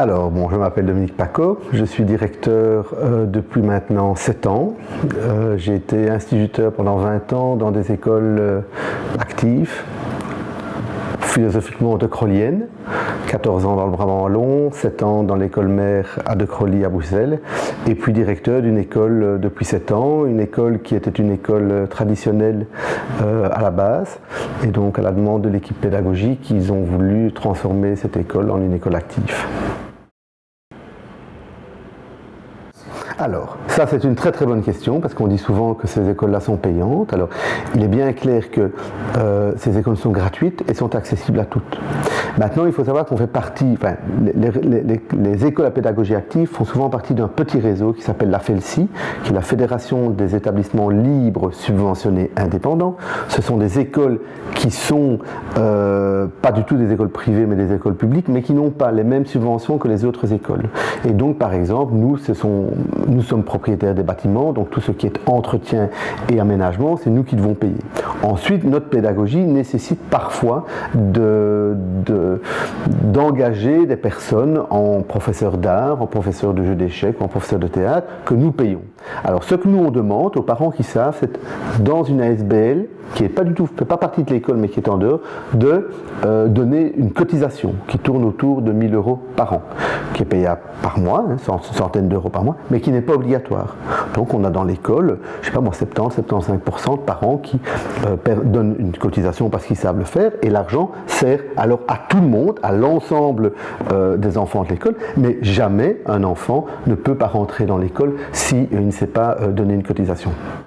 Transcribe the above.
Alors, bon, je m'appelle Dominique Paco, je suis directeur depuis maintenant 7 ans. J'ai été instituteur pendant 20 ans dans des écoles actives, philosophiquement de Crollienne, 14 ans dans le Brabant wallon, 7 ans dans l'école mère à De Crolly à Bruxelles, et puis directeur d'une école depuis 7 ans, une école qui était une école traditionnelle à la base, et donc à la demande de l'équipe pédagogique, ils ont voulu transformer cette école en une école active. Alors, ça c'est une très très bonne question parce qu'on dit souvent que ces écoles-là sont payantes. Alors, il est bien clair que ces écoles sont gratuites et sont accessibles à toutes. Maintenant, il faut savoir qu'on fait partie, enfin, les écoles à pédagogie active font souvent partie d'un petit réseau qui s'appelle la FELSI, qui est la Fédération des établissements libres subventionnés indépendants. Ce sont des écoles qui sont pas du tout des écoles privées mais des écoles publiques, mais qui n'ont pas les mêmes subventions que les autres écoles. Et donc, par exemple, nous sommes propriétaires des bâtiments, donc tout ce qui est entretien et aménagement, c'est nous qui devons payer. Ensuite, notre pédagogie nécessite parfois d'engager des personnes en professeurs d'art, en professeurs de jeux d'échecs, en professeurs de théâtre, que nous payons. Alors, ce que nous on demande aux parents qui savent, c'est dans une ASBL, qui n'est pas du tout, fait pas partie de l'école, mais qui est en dehors, de donner une cotisation qui tourne autour de 1 000 € par an, qui est payée par mois, une centaine d'euros par mois, mais qui n'est pas obligatoire. Donc on a dans l'école, je sais pas moi, 70-75% de parents qui donnent une cotisation parce qu'ils savent le faire, et l'argent sert alors à tout le monde, à l'ensemble des enfants de l'école, mais jamais un enfant ne peut pas rentrer dans l'école s'il ne sait pas donner une cotisation.